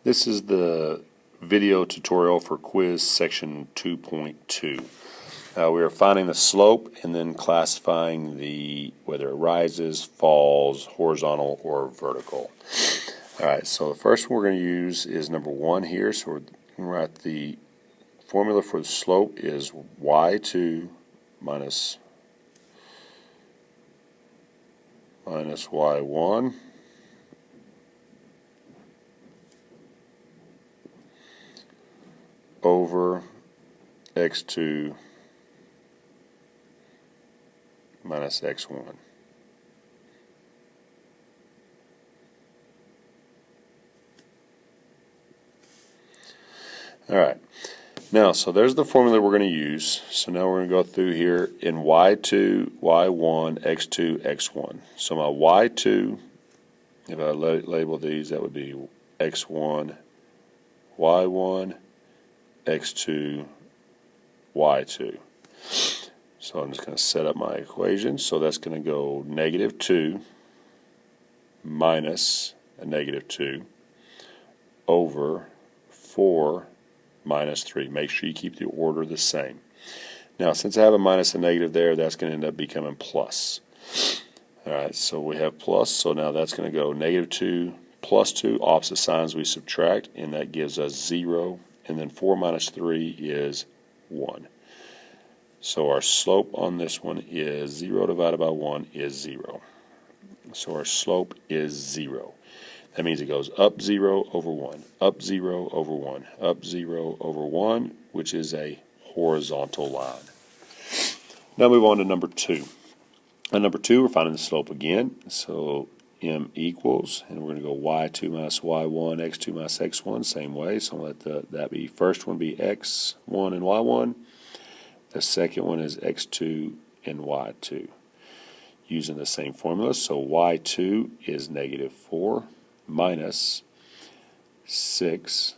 This is the video tutorial for quiz section 2.2. We are finding the slope and then classifying whether it rises, falls, horizontal, or vertical. Alright, so the first one we're going to use is number 1 here. So we're going to write the formula for the slope is y2 minus y1 over x2 minus x1. Alright, now so there's the formula we're going to use. So now we're going to go through here in y2, y1, x2, x1. So my y2, if I label these, that would be x1, y1, x2, y2. So I'm just going to set up my equation. So that's going to go negative 2 minus a negative 2 over 4 minus 3. Make sure you keep the order the same. Now, since I have a minus and negative there, that's going to end up becoming plus. Alright, so we have plus, so now that's going to go negative 2 plus 2, opposite signs we subtract, and that gives us 0. And then 4 minus 3 is 1. So our slope on this one is 0 divided by 1 is 0. So our slope is 0. That means it goes up 0 over 1, up 0 over 1, up 0 over 1, which is a horizontal line. Now move on to number 2. On number 2, we're finding the slope again. So m equals, and we're going to go y2 minus y1, x2 minus x1, same way. So let that be, first one be x1 and y1. The second one is x2 and y2. Using the same formula, so y2 is negative 4 minus 6,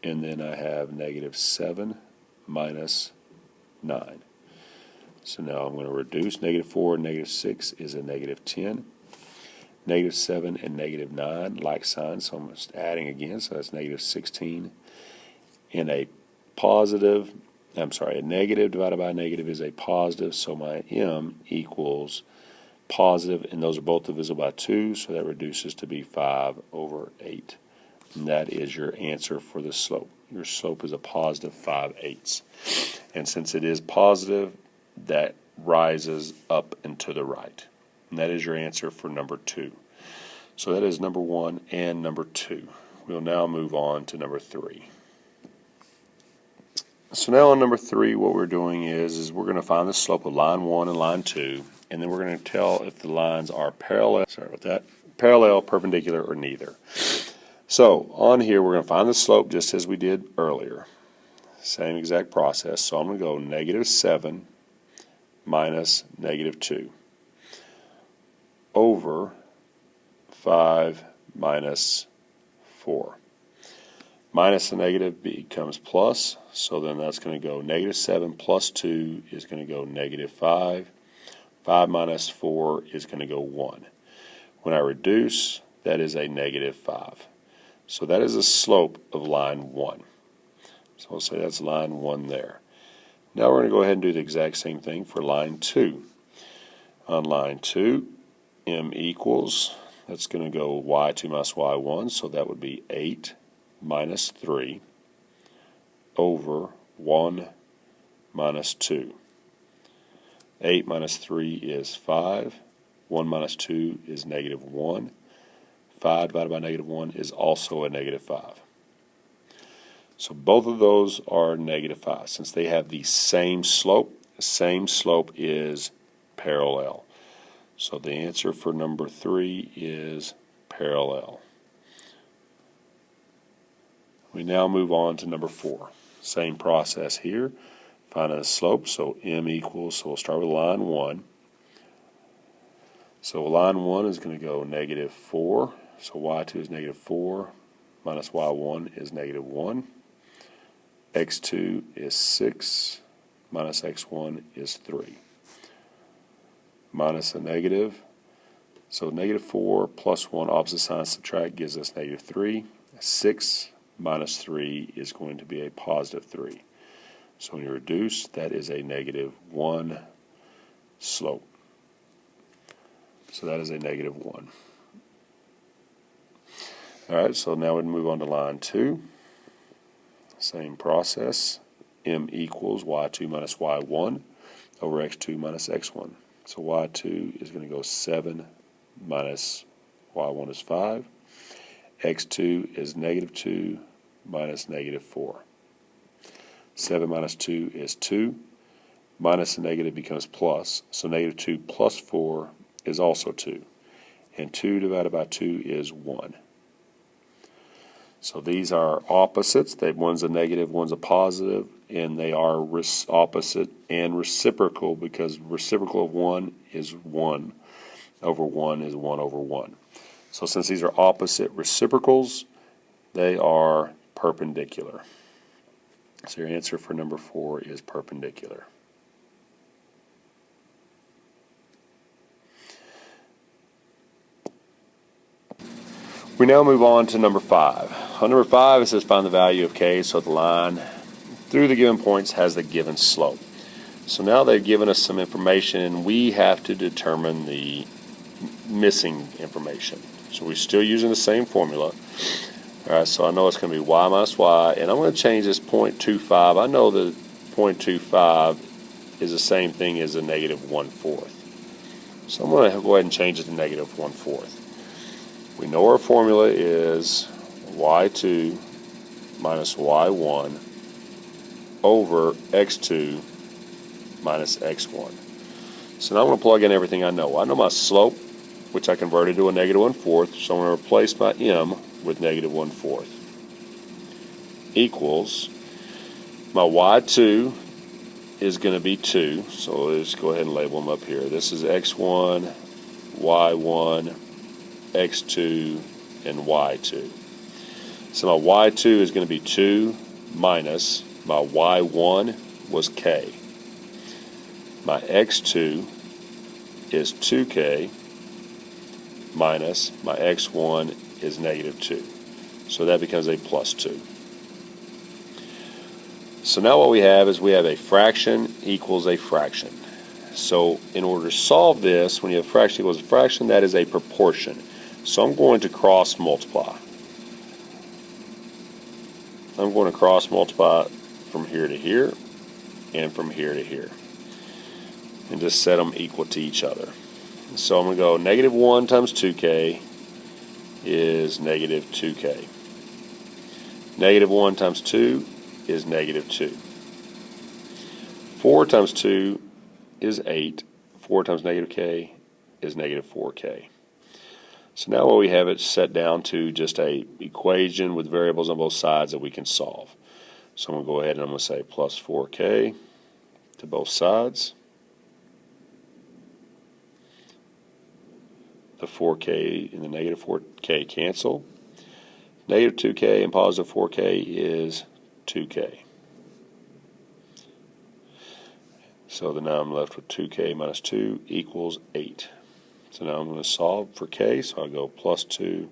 and then I have negative 7 minus 9. So now I'm going to reduce negative 4 and negative 6 is a negative 10. Negative 7 and negative 9, like signs, so I'm just adding again, so that's negative 16. And a negative divided by a negative is a positive, so my m equals positive, and those are both divisible by 2, so that reduces to be 5 over 8. And that is your answer for the slope. Your slope is a positive 5/8. And since it is positive, that rises up and to the right. And that is your answer for number 2. So that is number 1 and number 2. We'll now move on to number 3. So now on number 3, what we're doing is we're going to find the slope of line 1 and line 2, and then we're going to tell if the lines are parallel, perpendicular, or neither. So on here, we're going to find the slope just as we did earlier. Same exact process. So I'm going to go negative 7 minus negative 2 over 5 minus 4. Minus the negative becomes plus, so then that's going to go negative 7 plus 2 is going to go negative 5. 5 minus 4 is going to go 1. When I reduce, that is a negative 5. So that is the slope of line 1. So we'll say that's line 1 there. Now we're going to go ahead and do the exact same thing for line 2. On line 2, m equals, that's going to go y2 minus y1, so that would be 8 minus 3 over 1 minus 2. 8 minus 3 is 5. 1 minus 2 is negative 1. 5 divided by negative 1 is also a negative 5. So both of those are negative 5. Since they have the same slope is parallel. So the answer for number 3 is parallel. We now move on to number 4. Same process here. Find a slope, so m equals, so we'll start with line 1. So line 1 is going to go negative 4. So y2 is negative 4 minus y1 is negative 1. x2 is 6 minus x1 is 3. Minus a negative, So negative 4 plus 1 opposite sign subtract gives us negative 3. 6 minus 3 is going to be a positive 3. So when you reduce, that is a negative 1 slope. So that is a negative 1. All right, so now we move on to line 2. Same process. M equals y2 minus y1 over x2 minus x1. So y2 is going to go 7 minus y1 is 5. x2 is negative 2 minus negative 4. 7 minus 2 is 2. Minus a negative becomes plus. So negative 2 plus 4 is also 2. And 2 divided by 2 is 1. So these are opposites. One's a negative, one's a positive, and they are opposite and reciprocal, because reciprocal of 1 is 1 over 1 is 1 over 1. So since these are opposite reciprocals, they are perpendicular. So your answer for number 4 is perpendicular. We now move on to number 5. On number 5, it says find the value of k, so the line through the given points has the given slope. So now they've given us some information, and we have to determine the missing information. So we're still using the same formula. All right, so I know it's going to be y minus y, and I'm going to change this 0.25. I know that 0.25 is the same thing as a negative 1/4. So I'm going to go ahead and change it to negative 1/4. We know our formula is y2 minus y1 over x2 minus x1. So now I'm going to plug in everything I know. I know my slope, which I converted to a negative 1/4, so I'm going to replace my m with negative 1/4. Equals, my y2 is going to be 2, so let's go ahead and label them up here. This is x1, y1, x2, and y2. So my y2 is going to be 2 minus my y1 was k. My x2 is 2k minus my x1 is negative 2. So that becomes a plus 2. So now what we have is we have a fraction equals a fraction. So in order to solve this, when you have fraction equals a fraction, that is a proportion. So I'm going to cross multiply. I'm going to cross multiply from here to here and from here to here, and just set them equal to each other. So I'm going to go negative 1 times 2k is negative 2k. Negative 1 times 2 is negative 2. 4 times 2 is 8. 4 times negative k is negative 4k. So now what we have is set down to just a equation with variables on both sides that we can solve. So I'm going to go ahead and I'm going to say plus 4k to both sides. The 4k and the negative 4k cancel. Negative 2k and positive 4k is 2k. So then now I'm left with 2k minus 2 equals 8. So now I'm going to solve for k, so I'll go plus 2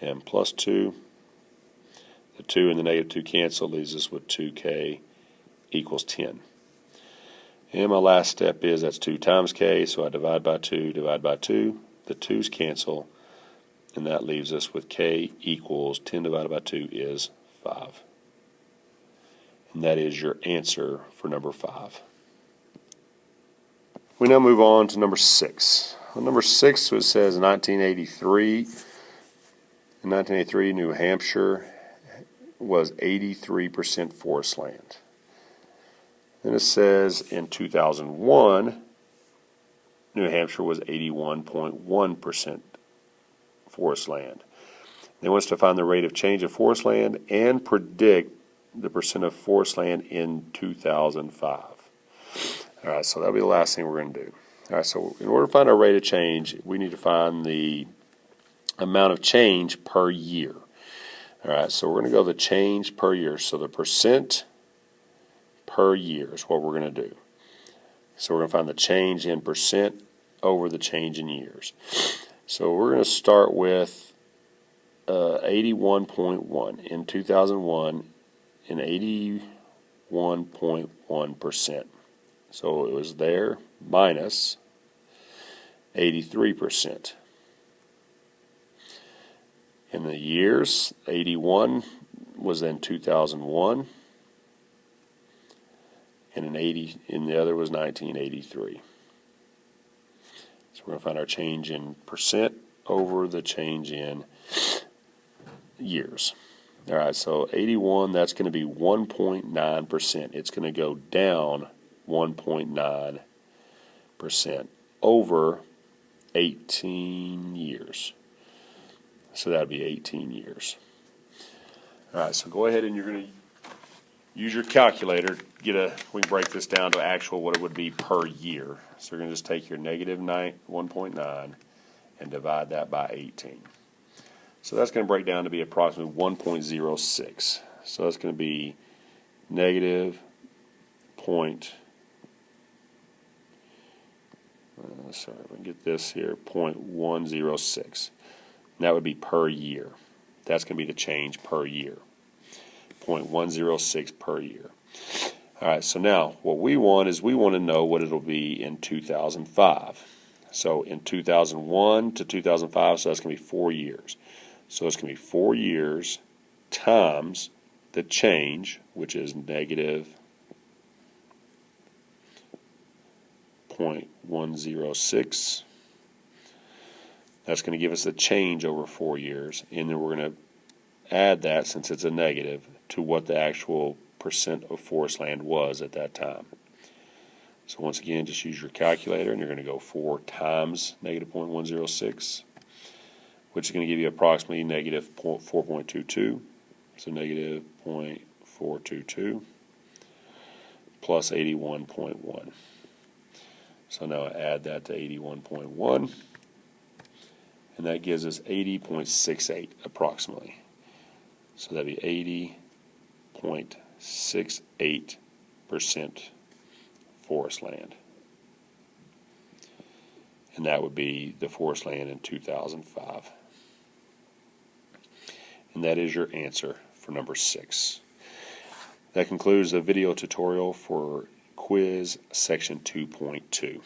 and plus 2. The 2 and the negative 2 cancel, leaves us with 2k equals 10. And my last step is that's 2 times k, so I divide by 2, divide by 2. The 2's cancel, and that leaves us with k equals 10 divided by 2 is 5. And that is your answer for number 5. We now move on to number 6. On number 6, it says 1983. In 1983, New Hampshire was 83% forest land. Then it says in 2001, New Hampshire was 81.1% forest land. They want us to find the rate of change of forest land and predict the percent of forest land in 2005. All right, so that'll be the last thing we're going to do. All right, so in order to find our rate of change, we need to find the amount of change per year. All right, so we're going to go the change per year. So the percent per year is what we're going to do. So we're going to find the change in percent over the change in years. So we're going to start with 81.1 in 2001 and 81.1%. So it was there minus 83%. In the years, 81 was in 2001, and in the other was 1983. So we're going to find our change in percent over the change in years. All right, so 81, that's going to be 1.9%. It's going to go down 1.9% over 18 years. So that would be 18 years. All right, so go ahead and you're going to use your calculator. We can break this down to actual what it would be per year. So you're going to just take your negative 1.9 and divide that by 18. So that's going to break down to be approximately 1.06. So that's going to be negative sorry, if I can get this here, 0.106. That would be per year. That's going to be the change per year. 0.106 per year. All right, so now what we want is we want to know what it'll be in 2005. So in 2001 to 2005, so that's going to be 4 years. So it's going to be 4 years times the change, which is negative 0.106. That's going to give us the change over 4 years, and then we're going to add that, since it's a negative, to what the actual percent of forest land was at that time. So once again, just use your calculator, and you're going to go 4 times negative 0.106, which is going to give you approximately negative 4.22. So negative 0.422 plus 81.1. So now I add that to 81.1. And that gives us 80.68 approximately. So that'd be 80.68% forest land. And that would be the forest land in 2005. And that is your answer for number 6. That concludes the video tutorial for quiz section 2.2.